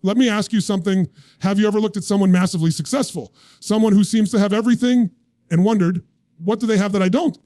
Let me ask you something. Have you ever looked at someone massively successful? Someone who seems to have everything and wondered, what do they have that I don't?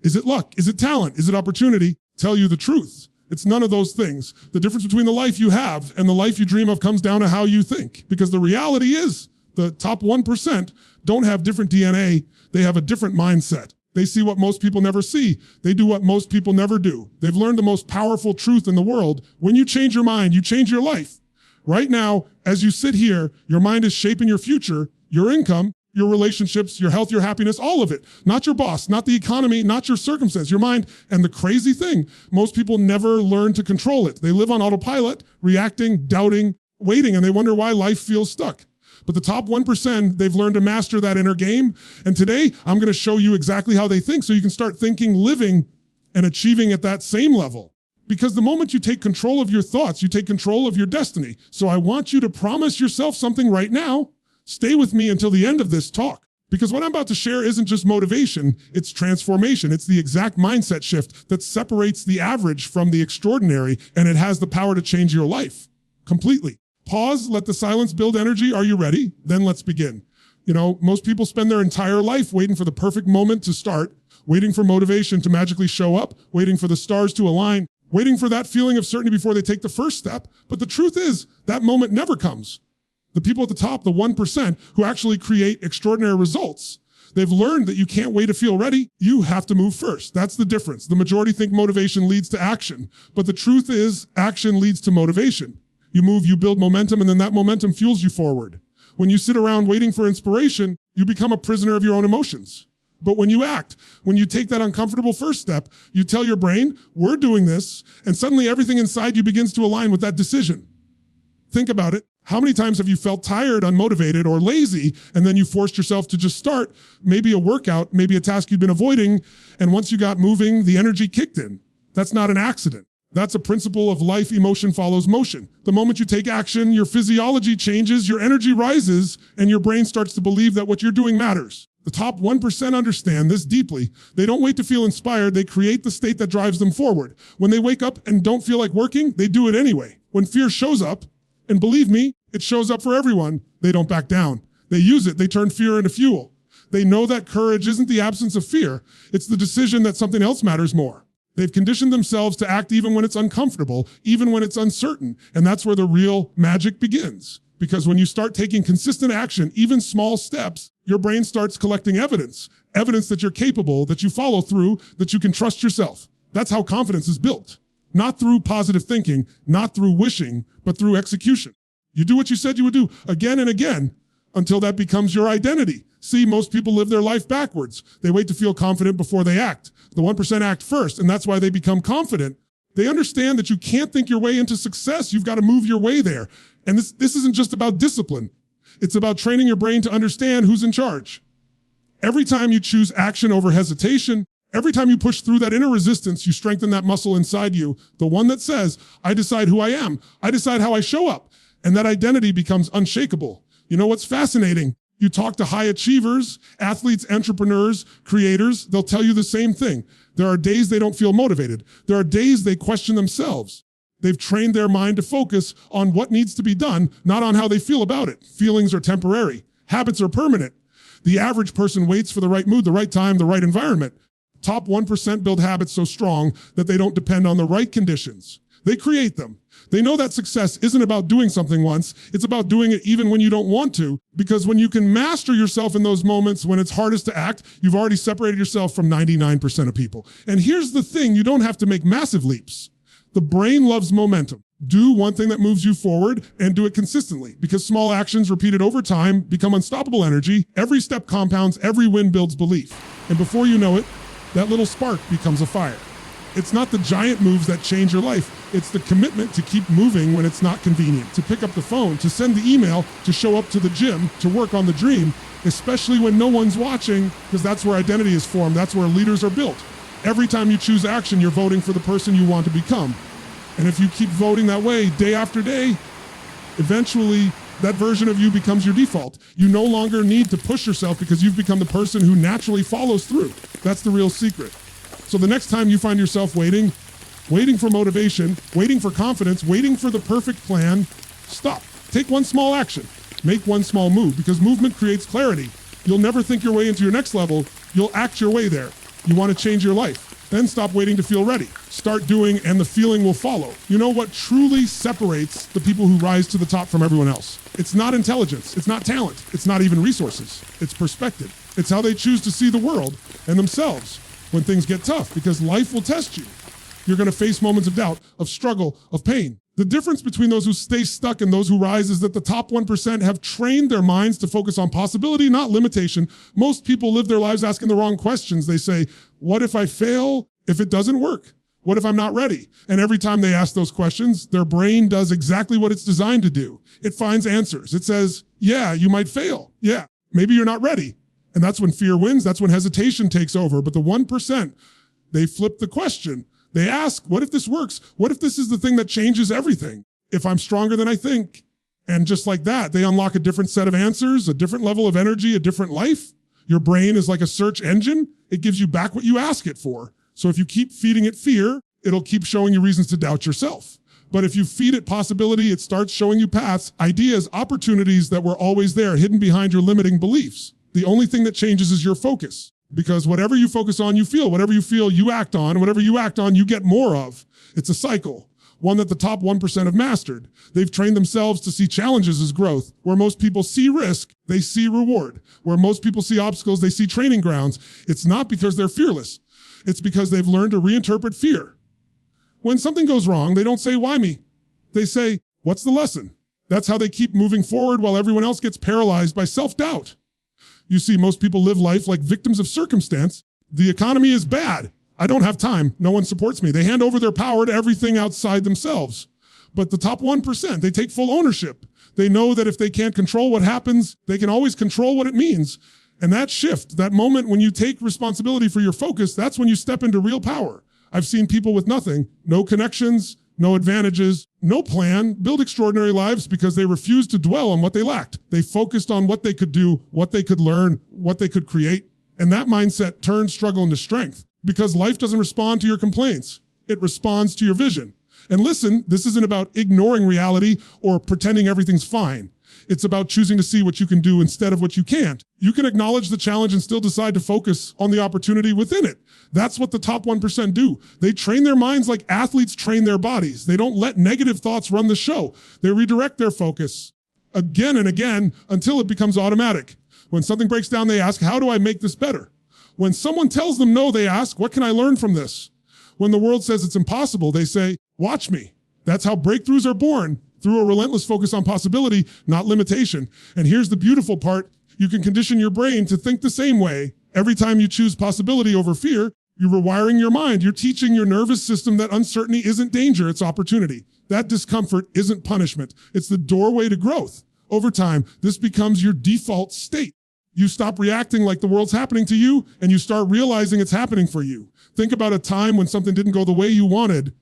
Is it luck? Is it talent? Is it opportunity? Tell you the truth. It's none of those things. The difference between the life you have and the life you dream of comes down to how you think. Because the reality is the top 1% don't have different DNA. They have a different mindset. They see what most people never see. They do what most people never do. They've learned the most powerful truth in the world. When you change your mind, you change your life. Right now, as you sit here, your mind is shaping your future, your income, your relationships, your health, your happiness, all of it. Not your boss, not the economy, not your circumstance, your mind. And the crazy thing, most people never learn to control it. They live on autopilot, reacting, doubting, waiting, and they wonder why life feels stuck. But the top 1%, they've learned to master that inner game. And today, I'm going to show you exactly how they think so you can start thinking, living, and achieving at that same level. Because the moment you take control of your thoughts, you take control of your destiny. So I want you to promise yourself something right now. Stay with me until the end of this talk. Because what I'm about to share isn't just motivation, it's transformation. It's the exact mindset shift that separates the average from the extraordinary, and it has the power to change your life completely. Pause, let the silence build energy. Are you ready? Then let's begin. You know, most people spend their entire life waiting for the perfect moment to start, waiting for motivation to magically show up, waiting for the stars to align, waiting for that feeling of certainty before they take the first step. But the truth is, that moment never comes. The people at the top, the 1% who actually create extraordinary results, they've learned that you can't wait to feel ready. You have to move first. That's the difference. The majority think motivation leads to action, but the truth is action leads to motivation. You move, you build momentum, and then that momentum fuels you forward. When you sit around waiting for inspiration, you become a prisoner of your own emotions. But when you act, when you take that uncomfortable first step, you tell your brain, we're doing this, and suddenly everything inside you begins to align with that decision. Think about it. How many times have you felt tired, unmotivated, or lazy, and then you forced yourself to just start maybe a workout, maybe a task you'd been avoiding, and once you got moving, the energy kicked in? That's not an accident. That's a principle of life. Emotion follows motion. The moment you take action, your physiology changes, your energy rises, and your brain starts to believe that what you're doing matters. The top 1% understand this deeply. They don't wait to feel inspired. They create the state that drives them forward. When they wake up and don't feel like working, they do it anyway. When fear shows up, and believe me, it shows up for everyone, they don't back down. They use it. They turn fear into fuel. They know that courage isn't the absence of fear. It's the decision that something else matters more. They've conditioned themselves to act even when it's uncomfortable, even when it's uncertain. And that's where the real magic begins. Because when you start taking consistent action, even small steps, your brain starts collecting evidence. Evidence that you're capable, that you follow through, that you can trust yourself. That's how confidence is built. Not through positive thinking, not through wishing, but through execution. You do what you said you would do again and again until that becomes your identity. See, most people live their life backwards. They wait to feel confident before they act. The 1% act first, and that's why they become confident. They understand that you can't think your way into success. You've got to move your way there. And this isn't just about discipline. It's about training your brain to understand who's in charge. Every time you choose action over hesitation, every time you push through that inner resistance, you strengthen that muscle inside you, the one that says, I decide who I am. I decide how I show up. And that identity becomes unshakable. You know what's fascinating? You talk to high achievers, athletes, entrepreneurs, creators, they'll tell you the same thing. There are days they don't feel motivated. There are days they question themselves. They've trained their mind to focus on what needs to be done, not on how they feel about it. Feelings are temporary. Habits are permanent. The average person waits for the right mood, the right time, the right environment. Top 1% build habits so strong that they don't depend on the right conditions. They create them. They know that success isn't about doing something once. It's about doing it even when you don't want to. Because when you can master yourself in those moments when it's hardest to act, you've already separated yourself from 99% of people. And here's the thing, you don't have to make massive leaps. The brain loves momentum. Do one thing that moves you forward and do it consistently, because small actions repeated over time become unstoppable energy. Every step compounds, every win builds belief. And before you know it, that little spark becomes a fire. It's not the giant moves that change your life. It's the commitment to keep moving when it's not convenient, to pick up the phone, to send the email, to show up to the gym, to work on the dream, especially when no one's watching, because that's where identity is formed. That's where leaders are built. Every time you choose action, you're voting for the person you want to become. And if you keep voting that way day after day, eventually that version of you becomes your default. You no longer need to push yourself because you've become the person who naturally follows through. That's the real secret. So the next time you find yourself waiting for motivation, waiting for confidence, waiting for the perfect plan, stop. Take one small action. Make one small move, because movement creates clarity. You'll never think your way into your next level. You'll act your way there. You want to change your life. Then stop waiting to feel ready. Start doing, and the feeling will follow. You know what truly separates the people who rise to the top from everyone else? It's not intelligence. It's not talent. It's not even resources. It's perspective. It's how they choose to see the world and themselves when things get tough, because life will test you. You're going to face moments of doubt, of struggle, of pain. The difference between those who stay stuck and those who rise is that the top 1% have trained their minds to focus on possibility, not limitation. Most people live their lives asking the wrong questions. They say, what if I fail? If it doesn't work? What if I'm not ready? And every time they ask those questions, their brain does exactly what it's designed to do. It finds answers. It says, yeah, you might fail. Yeah, maybe you're not ready. And that's when fear wins. That's when hesitation takes over. But the 1%, they flip the question. They ask, what if this works? What if this is the thing that changes everything? If I'm stronger than I think? And just like that, they unlock a different set of answers, a different level of energy, a different life. Your brain is like a search engine. It gives you back what you ask it for. So if you keep feeding it fear, it'll keep showing you reasons to doubt yourself. But if you feed it possibility, it starts showing you paths, ideas, opportunities that were always there, hidden behind your limiting beliefs. The only thing that changes is your focus. Because whatever you focus on, you feel. Whatever you feel, you act on. And whatever you act on, you get more of. It's a cycle, one that the top 1% have mastered. They've trained themselves to see challenges as growth. Where most people see risk, they see reward. Where most people see obstacles, they see training grounds. It's not because they're fearless. It's because they've learned to reinterpret fear. When something goes wrong, they don't say, why me? They say, what's the lesson? That's how they keep moving forward while everyone else gets paralyzed by self-doubt. You see, most people live life like victims of circumstance. The economy is bad. I don't have time. No one supports me. They hand over their power to everything outside themselves. But the top 1%, they take full ownership. They know that if they can't control what happens, they can always control what it means. And that shift, that moment when you take responsibility for your focus, that's when you step into real power. I've seen people with nothing, no connections, no advantages, no plan, build extraordinary lives because they refused to dwell on what they lacked. They focused on what they could do, what they could learn, what they could create. And that mindset turns struggle into strength, because life doesn't respond to your complaints. It responds to your vision. And listen, this isn't about ignoring reality or pretending everything's fine. It's about choosing to see what you can do instead of what you can't. You can acknowledge the challenge and still decide to focus on the opportunity within it. That's what the top 1% do. They train their minds like athletes train their bodies. They don't let negative thoughts run the show. They redirect their focus again and again until it becomes automatic. When something breaks down, they ask, how do I make this better? When someone tells them no, they ask, what can I learn from this? When the world says it's impossible, they say, watch me. That's how breakthroughs are born, through a relentless focus on possibility, not limitation. And here's the beautiful part. You can condition your brain to think the same way. Every time you choose possibility over fear, you're rewiring your mind. You're teaching your nervous system that uncertainty isn't danger, it's opportunity. That discomfort isn't punishment. It's the doorway to growth. Over time, this becomes your default state. You stop reacting like the world's happening to you, and you start realizing it's happening for you. Think about a time when something didn't go the way you wanted.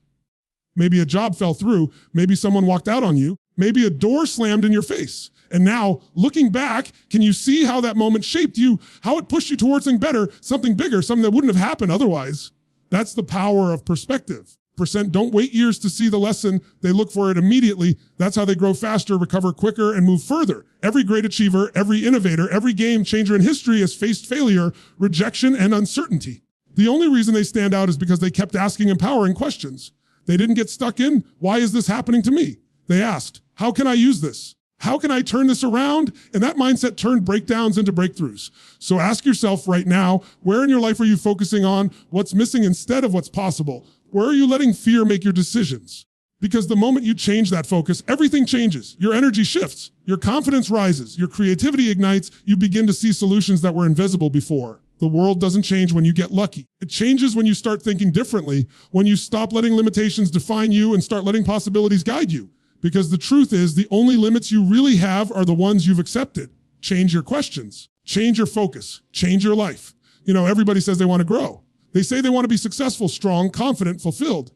Maybe a job fell through. Maybe someone walked out on you. Maybe a door slammed in your face. And now, looking back, can you see how that moment shaped you, how it pushed you towards something better, something bigger, something that wouldn't have happened otherwise? That's the power of perspective. Percent don't wait years to see the lesson. They look for it immediately. That's how they grow faster, recover quicker, and move further. Every great achiever, every innovator, every game changer in history has faced failure, rejection, and uncertainty. The only reason they stand out is because they kept asking empowering questions. They didn't get stuck in, why is this happening to me? They asked, how can I use this? How can I turn this around? And that mindset turned breakdowns into breakthroughs. So ask yourself right now, where in your life are you focusing on what's missing instead of what's possible? Where are you letting fear make your decisions? Because the moment you change that focus, everything changes. Your energy shifts, your confidence rises, your creativity ignites, you begin to see solutions that were invisible before. The world doesn't change when you get lucky. It changes when you start thinking differently, when you stop letting limitations define you and start letting possibilities guide you. Because the truth is, the only limits you really have are the ones you've accepted. Change your questions, change your focus, change your life. You know, everybody says they want to grow. They say they want to be successful, strong, confident, fulfilled.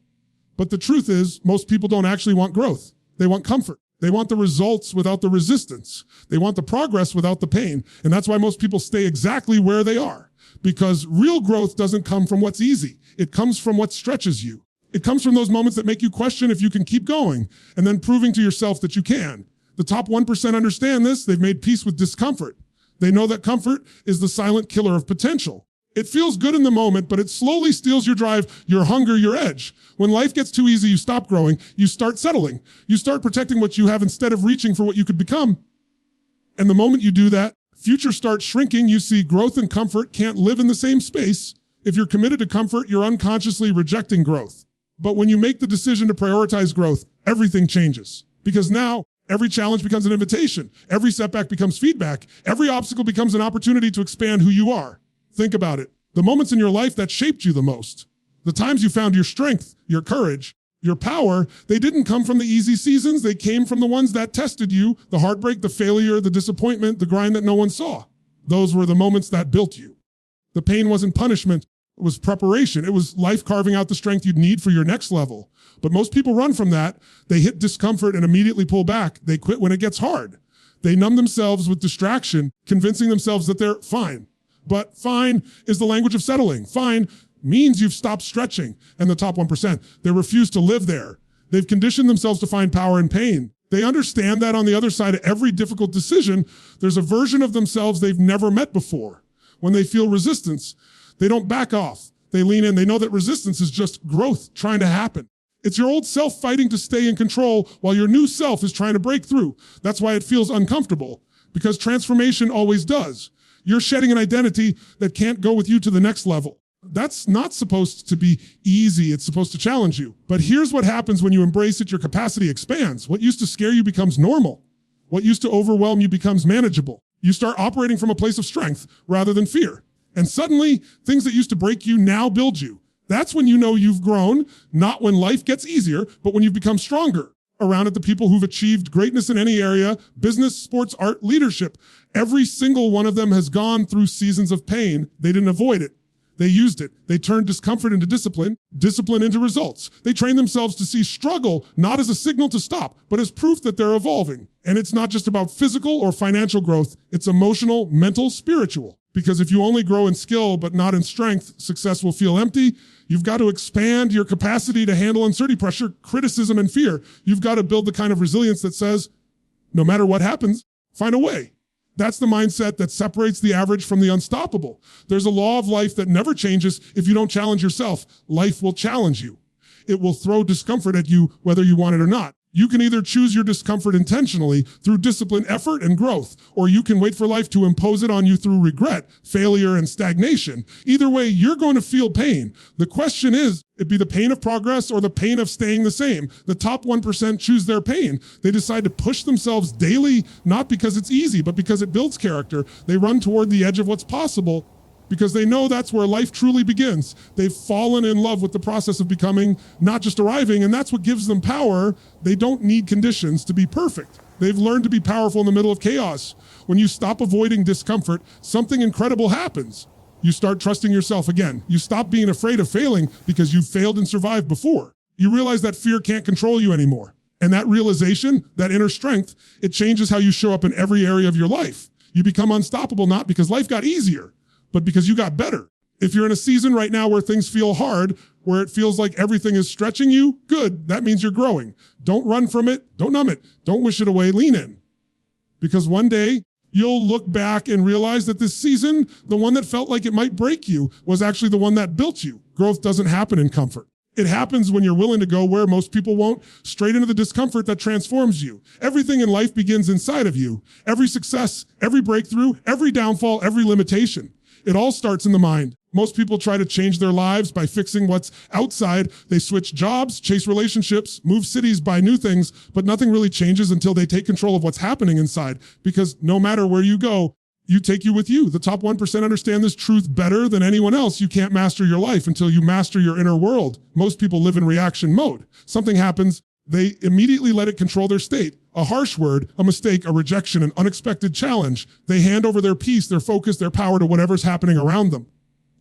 But the truth is, most people don't actually want growth. They want comfort. They want the results without the resistance. They want the progress without the pain. And that's why most people stay exactly where they are. Because real growth doesn't come from what's easy. It comes from what stretches you. It comes from those moments that make you question if you can keep going, and then proving to yourself that you can. The top 1% understand this. They've made peace with discomfort. They know that comfort is the silent killer of potential. It feels good in the moment, but it slowly steals your drive, your hunger, your edge. When life gets too easy, you stop growing. You start settling. You start protecting what you have instead of reaching for what you could become. And the moment you do that, future starts shrinking. You see growth and comfort can't live in the same space. If you're committed to comfort, you're unconsciously rejecting growth. But when you make the decision to prioritize growth, everything changes. Because now, every challenge becomes an invitation. Every setback becomes feedback. Every obstacle becomes an opportunity to expand who you are. Think about it. The moments in your life that shaped you the most, the times you found your strength, your courage, your power, they didn't come from the easy seasons. They came from the ones that tested you, the heartbreak, the failure, the disappointment, the grind that no one saw. Those were the moments that built you. The pain wasn't punishment. It was preparation. It was life carving out the strength you'd need for your next level. But most people run from that. They hit discomfort and immediately pull back. They quit when it gets hard. They numb themselves with distraction, convincing themselves that they're fine. But fine is the language of settling. Fine means you've stopped stretching. And the top 1%, they refuse to live there. They've conditioned themselves to find power in pain. They understand that on the other side of every difficult decision, there's a version of themselves they've never met before. When they feel resistance, they don't back off. They lean in. They know that resistance is just growth trying to happen. It's your old self fighting to stay in control while your new self is trying to break through. That's why it feels uncomfortable, because transformation always does. You're shedding an identity that can't go with you to the next level. That's not supposed to be easy. It's supposed to challenge you. But here's what happens when you embrace it. Your capacity expands. What used to scare you becomes normal. What used to overwhelm you becomes manageable. You start operating from a place of strength rather than fear. And suddenly, things that used to break you now build you. That's when you know you've grown, not when life gets easier, but when you've become stronger. Around it, the people who've achieved greatness in any area, business, sports, art, leadership, every single one of them has gone through seasons of pain. They didn't avoid it. They used it. They turned discomfort into discipline, discipline into results. They trained themselves to see struggle not as a signal to stop, but as proof that they're evolving. And it's not just about physical or financial growth. It's emotional, mental, spiritual. Because if you only grow in skill but not in strength, success will feel empty. You've got to expand your capacity to handle uncertainty, pressure, criticism, and fear. You've got to build the kind of resilience that says, no matter what happens, find a way. That's the mindset that separates the average from the unstoppable. There's a law of life that never changes. If you don't challenge yourself, life will challenge you. It will throw discomfort at you whether you want it or not. You can either choose your discomfort intentionally through discipline, effort, and growth, or you can wait for life to impose it on you through regret, failure, and stagnation. Either way, you're going to feel pain. The question is, it be the pain of progress or the pain of staying the same. The top 1% choose their pain. They decide to push themselves daily, not because it's easy, but because it builds character. They run toward the edge of what's possible, because they know that's where life truly begins. They've fallen in love with the process of becoming, not just arriving, and that's what gives them power. They don't need conditions to be perfect. They've learned to be powerful in the middle of chaos. When you stop avoiding discomfort, something incredible happens. You start trusting yourself again. You stop being afraid of failing because you've failed and survived before. You realize that fear can't control you anymore. And that realization, that inner strength, it changes how you show up in every area of your life. You become unstoppable not because life got easier, but because you got better. If you're in a season right now where things feel hard, where it feels like everything is stretching you, good, that means you're growing. Don't run from it, don't numb it, don't wish it away, lean in. Because one day, you'll look back and realize that this season, the one that felt like it might break you, was actually the one that built you. Growth doesn't happen in comfort. It happens when you're willing to go where most people won't, straight into the discomfort that transforms you. Everything in life begins inside of you. Every success, every breakthrough, every downfall, every limitation. It all starts in the mind. Most people try to change their lives by fixing what's outside. They switch jobs, chase relationships, move cities, buy new things, but nothing really changes until they take control of what's happening inside. Because no matter where you go, you take you with you. The top 1% understand this truth better than anyone else. You can't master your life until you master your inner world. Most people live in reaction mode. Something happens, they immediately let it control their state. A harsh word, a mistake, a rejection, an unexpected challenge. They hand over their peace, their focus, their power to whatever's happening around them.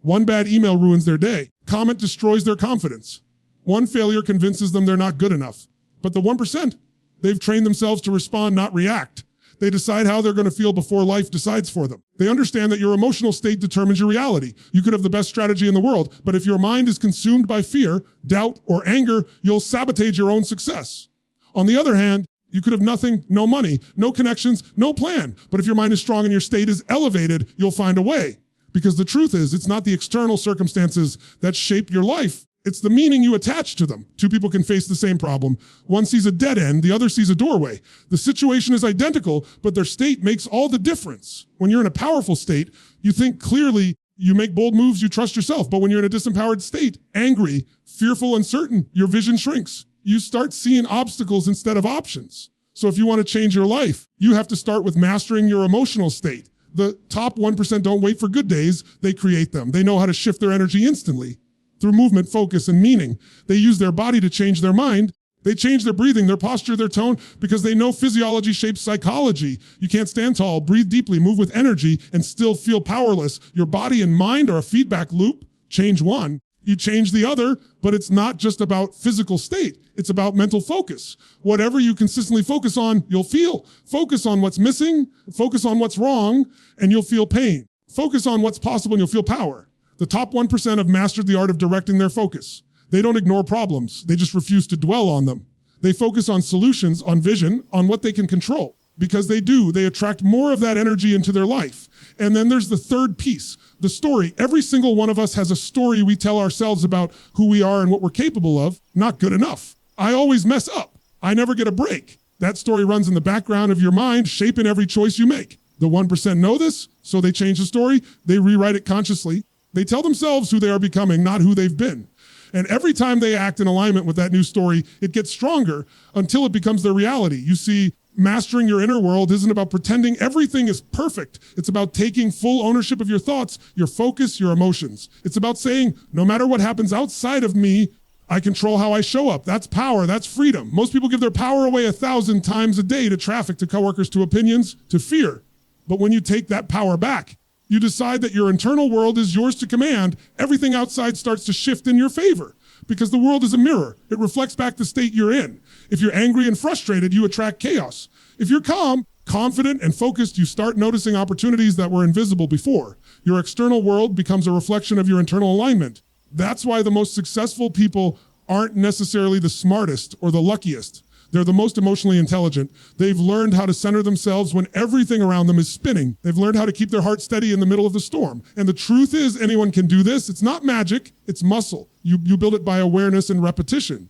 One bad email ruins their day. Comment destroys their confidence. One failure convinces them they're not good enough. But the 1%, they've trained themselves to respond, not react. They decide how they're going to feel before life decides for them. They understand that your emotional state determines your reality. You could have the best strategy in the world, but if your mind is consumed by fear, doubt, or anger, you'll sabotage your own success. On the other hand, You could have nothing, no money, no connections, no plan. But if your mind is strong and your state is elevated, you'll find a way. Because the truth is, it's not the external circumstances that shape your life. It's the meaning you attach to them. Two people can face the same problem. One sees a dead end, the other sees a doorway. The situation is identical, but their state makes all the difference. When you're in a powerful state, you think clearly, you make bold moves, you trust yourself. But when you're in a disempowered state, angry, fearful, uncertain, your vision shrinks. You start seeing obstacles instead of options. So if you want to change your life, you have to start with mastering your emotional state. The top 1% don't wait for good days, they create them. They know how to shift their energy instantly through movement, focus, and meaning. They use their body to change their mind. They change their breathing, their posture, their tone, because they know physiology shapes psychology. You can't stand tall, breathe deeply, move with energy, and still feel powerless. Your body and mind are a feedback loop. Change one, you change the other, but it's not just about physical state. It's about mental focus. Whatever you consistently focus on, you'll feel. Focus on what's missing, focus on what's wrong, and you'll feel pain. Focus on what's possible and you'll feel power. The top 1% have mastered the art of directing their focus. They don't ignore problems. They just refuse to dwell on them. They focus on solutions, on vision, on what they can control. Because they do, they attract more of that energy into their life. And then there's the third piece, the story. Every single one of us has a story we tell ourselves about who we are and what we're capable of. Not good enough. I always mess up. I never get a break. That story runs in the background of your mind, shaping every choice you make. The 1% know this, so they change the story. They rewrite it consciously. They tell themselves who they are becoming, not who they've been. And every time they act in alignment with that new story, it gets stronger until it becomes their reality. You see, mastering your inner world isn't about pretending everything is perfect. It's about taking full ownership of your thoughts, your focus, your emotions. It's about saying, no matter what happens outside of me, I control how I show up. That's power. That's freedom. Most people give their power away 1,000 times a day to traffic, to coworkers, to opinions, to fear. But when you take that power back, you decide that your internal world is yours to command, everything outside starts to shift in your favor. Because the world is a mirror. It reflects back the state you're in. If you're angry and frustrated, you attract chaos. If you're calm, confident, and focused, you start noticing opportunities that were invisible before. Your external world becomes a reflection of your internal alignment. That's why the most successful people aren't necessarily the smartest or the luckiest. They're the most emotionally intelligent. They've learned how to center themselves when everything around them is spinning. They've learned how to keep their heart steady in the middle of the storm. And the truth is, anyone can do this. It's not magic, it's muscle. You build it by awareness and repetition.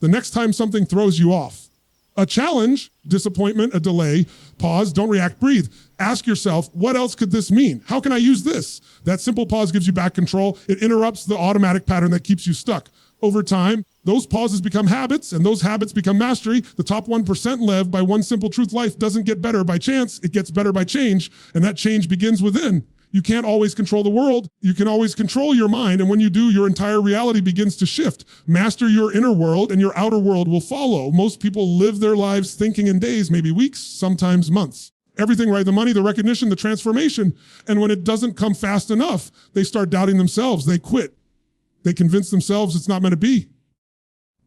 The next time something throws you off, a challenge, disappointment, a delay, pause, don't react, breathe. Ask yourself, what else could this mean? How can I use this? That simple pause gives you back control. It interrupts the automatic pattern that keeps you stuck. Over time, those pauses become habits, and those habits become mastery. The top 1% live by one simple truth. Life doesn't get better by chance. It gets better by change, and that change begins within. You can't always control the world. You can always control your mind, and when you do, your entire reality begins to shift. Master your inner world, and your outer world will follow. Most people live their lives thinking in days, maybe weeks, sometimes months. Everything, right? The money, the recognition, the transformation. And when it doesn't come fast enough, they start doubting themselves. They quit. They convince themselves it's not meant to be.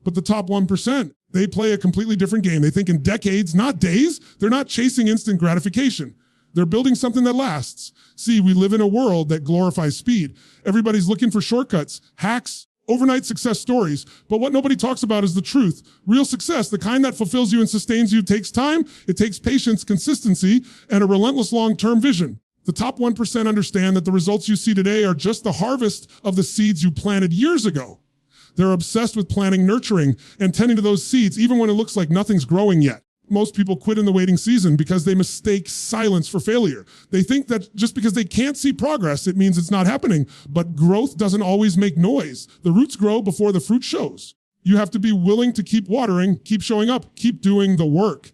But the top 1%, they play a completely different game. They think in decades, not days. They're not chasing instant gratification. They're building something that lasts. See, we live in a world that glorifies speed. Everybody's looking for shortcuts, hacks, overnight success stories. But what nobody talks about is the truth. Real success, the kind that fulfills you and sustains you, takes time. It takes patience, consistency, and a relentless long-term vision. The top 1% understand that the results you see today are just the harvest of the seeds you planted years ago. They're obsessed with planting, nurturing, and tending to those seeds, even when it looks like nothing's growing yet. Most people quit in the waiting season because they mistake silence for failure. They think that just because they can't see progress, it means it's not happening. But growth doesn't always make noise. The roots grow before the fruit shows. You have to be willing to keep watering, keep showing up, keep doing the work.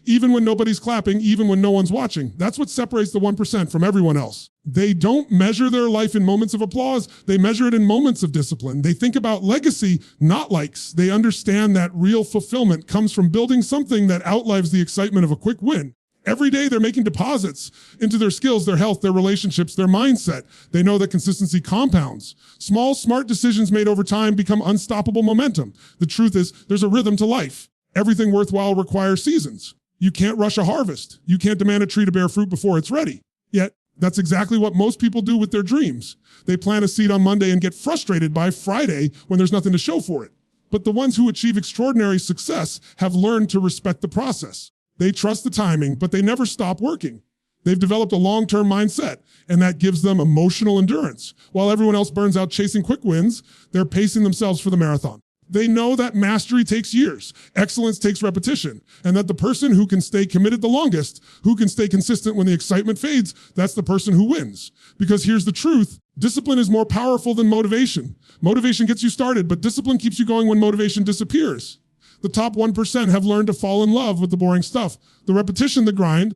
Even when nobody's clapping, even when no one's watching. That's what separates the 1% from everyone else. They don't measure their life in moments of applause. They measure it in moments of discipline. They think about legacy, not likes. They understand that real fulfillment comes from building something that outlives the excitement of a quick win. Every day they're making deposits into their skills, their health, their relationships, their mindset. They know that consistency compounds. Small, smart decisions made over time become unstoppable momentum. The truth is, there's a rhythm to life. Everything worthwhile requires seasons. You can't rush a harvest. You can't demand a tree to bear fruit before it's ready. Yet, that's exactly what most people do with their dreams. They plant a seed on Monday and get frustrated by Friday when there's nothing to show for it. But the ones who achieve extraordinary success have learned to respect the process. They trust the timing, but they never stop working. They've developed a long-term mindset, and that gives them emotional endurance. While everyone else burns out chasing quick wins, they're pacing themselves for the marathon. They know that mastery takes years, excellence takes repetition, and that the person who can stay committed the longest, who can stay consistent when the excitement fades, that's the person who wins. Because here's the truth, discipline is more powerful than motivation. Motivation gets you started, but discipline keeps you going when motivation disappears. The top 1% have learned to fall in love with the boring stuff, the repetition, the grind,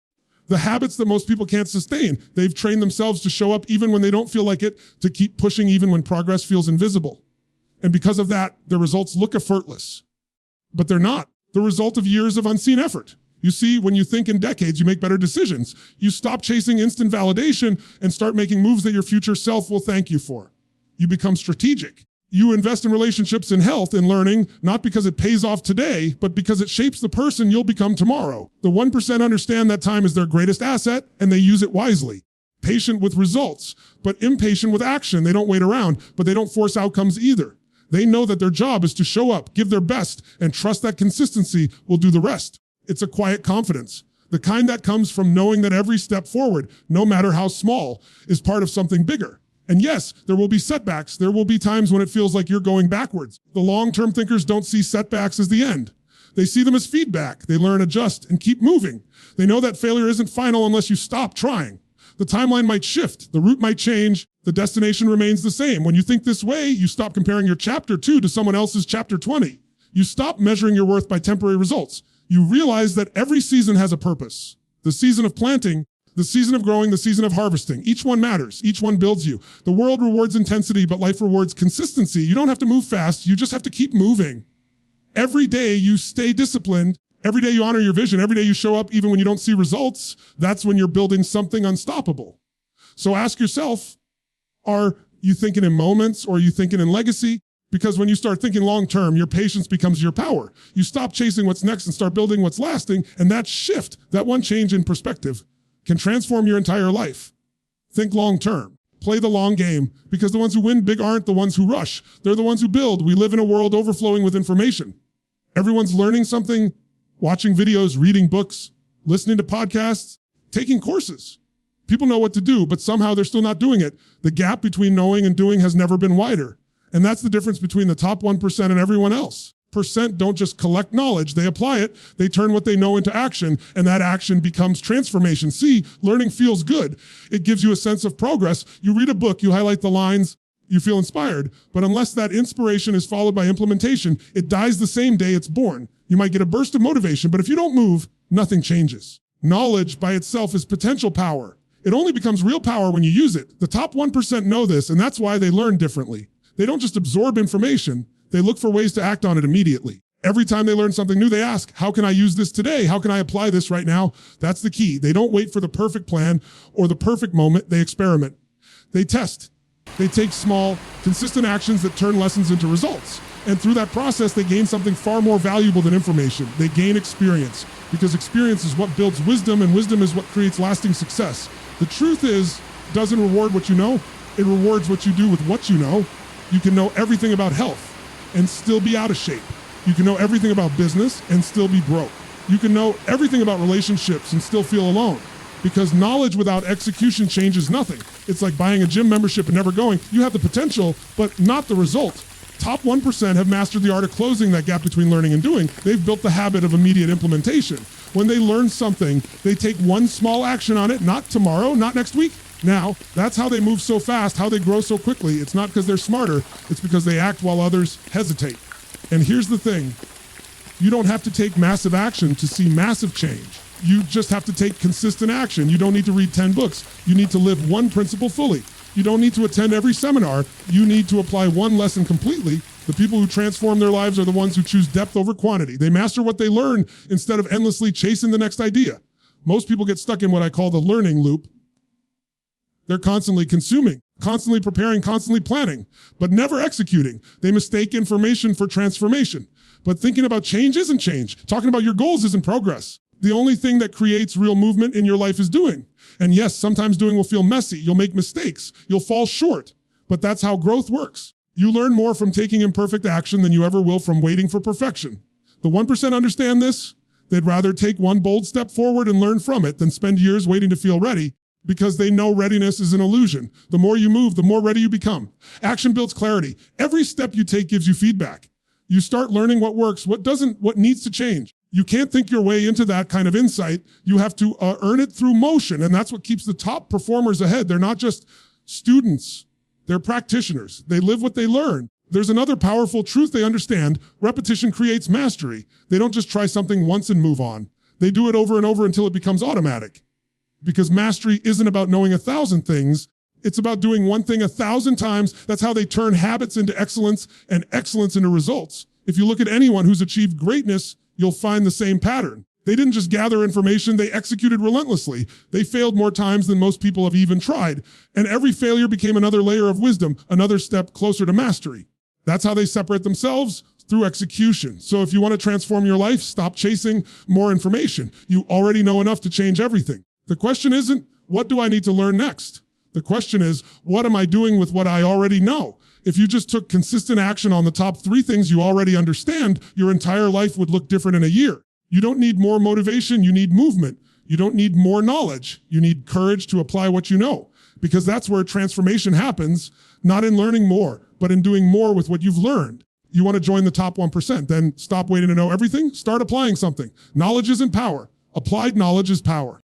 the habits that most people can't sustain. They've trained themselves to show up even when they don't feel like it, to keep pushing even when progress feels invisible. And because of that, their results look effortless. But they're not. The result of years of unseen effort. You see, when you think in decades, you make better decisions. You stop chasing instant validation and start making moves that your future self will thank you for. You become strategic. You invest in relationships and health and learning, not because it pays off today, but because it shapes the person you'll become tomorrow. The 1% understand that time is their greatest asset and they use it wisely. Patient with results, but impatient with action. They don't wait around, but they don't force outcomes either. They know that their job is to show up, give their best, and trust that consistency will do the rest. It's a quiet confidence, the kind that comes from knowing that every step forward, no matter how small, is part of something bigger. And yes, there will be setbacks. There will be times when it feels like you're going backwards. The long-term thinkers don't see setbacks as the end. They see them as feedback. They learn, adjust, and keep moving. They know that failure isn't final unless you stop trying. The timeline might shift, the route might change, the destination remains the same. When you think this way, you stop comparing your chapter 2 to someone else's chapter 20. You stop measuring your worth by temporary results. You realize that every season has a purpose. The season of planting, the season of growing, the season of harvesting. Each one matters. Each one builds you. The world rewards intensity, but life rewards consistency. You don't have to move fast. You just have to keep moving. Every day you stay disciplined. Every day you honor your vision. Every day you show up even when you don't see results. That's when you're building something unstoppable. So ask yourself, are you thinking in moments or are you thinking in legacy? Because when you start thinking long-term, your patience becomes your power. You stop chasing what's next and start building what's lasting. And that shift, that one change in perspective, can transform your entire life. Think long-term. Play the long game, because the ones who win big aren't the ones who rush. They're the ones who build. We live in a world overflowing with information. Everyone's learning something, watching videos, reading books, listening to podcasts, taking courses. People know what to do, but somehow they're still not doing it. The gap between knowing and doing has never been wider. And that's the difference between the top 1% and everyone else. Percent don't just collect knowledge, they apply it, they turn what they know into action, and that action becomes transformation. See, learning feels good. It gives you a sense of progress. You read a book, you highlight the lines, you feel inspired, but unless that inspiration is followed by implementation, it dies the same day it's born. You might get a burst of motivation, but if you don't move, nothing changes. Knowledge by itself is potential power. It only becomes real power when you use it. The top 1% know this, and that's why they learn differently. They don't just absorb information, they look for ways to act on it immediately. Every time they learn something new, they ask, how can I use this today? How can I apply this right now? That's the key. They don't wait for the perfect plan or the perfect moment. They experiment. They test. They take small, consistent actions that turn lessons into results. And through that process, they gain something far more valuable than information. They gain experience, because experience is what builds wisdom, and wisdom is what creates lasting success. The truth is, it doesn't reward what you know. It rewards what you do with what you know. You can know everything about health and still be out of shape. You can know everything about business and still be broke. You can know everything about relationships and still feel alone, because knowledge without execution changes nothing. It's like buying a gym membership and never going. You have the potential, but not the result. Top 1% have mastered the art of closing that gap between learning and doing. They've built the habit of immediate implementation. When they learn something, they take one small action on it, not tomorrow, not next week, now. That's how they move so fast, how they grow so quickly. It's not because they're smarter, it's because they act while others hesitate. And here's the thing, you don't have to take massive action to see massive change. You just have to take consistent action. You don't need to read 10 books. You need to live one principle fully. You don't need to attend every seminar. You need to apply one lesson completely. The people who transform their lives are the ones who choose depth over quantity. They master what they learn instead of endlessly chasing the next idea. Most people get stuck in what I call the learning loop. They're constantly consuming, constantly preparing, constantly planning, but never executing. They mistake information for transformation. But thinking about change isn't change. Talking about your goals isn't progress. The only thing that creates real movement in your life is doing. And yes, sometimes doing will feel messy. You'll make mistakes. You'll fall short. But that's how growth works. You learn more from taking imperfect action than you ever will from waiting for perfection. The 1% understand this. They'd rather take one bold step forward and learn from it than spend years waiting to feel ready, because they know readiness is an illusion. The more you move, the more ready you become. Action builds clarity. Every step you take gives you feedback. You start learning what works, what doesn't, what needs to change. You can't think your way into that kind of insight. You have to earn it through motion, and that's what keeps the top performers ahead. They're not just students. They're practitioners. They live what they learn. There's another powerful truth they understand. Repetition creates mastery. They don't just try something once and move on. They do it over and over until it becomes automatic. Because mastery isn't about knowing 1,000 things. It's about doing one thing 1,000 times. That's how they turn habits into excellence and excellence into results. If you look at anyone who's achieved greatness, you'll find the same pattern. They didn't just gather information, they executed relentlessly. They failed more times than most people have even tried. And every failure became another layer of wisdom, another step closer to mastery. That's how they separate themselves, through execution. So if you want to transform your life, stop chasing more information. You already know enough to change everything. The question isn't, what do I need to learn next? The question is, what am I doing with what I already know? If you just took consistent action on the top 3 things you already understand, your entire life would look different in a year. You don't need more motivation, you need movement. You don't need more knowledge. You need courage to apply what you know, because that's where transformation happens, not in learning more, but in doing more with what you've learned. You want to join the top 1%, then stop waiting to know everything, start applying something. Knowledge isn't power. Applied knowledge is power.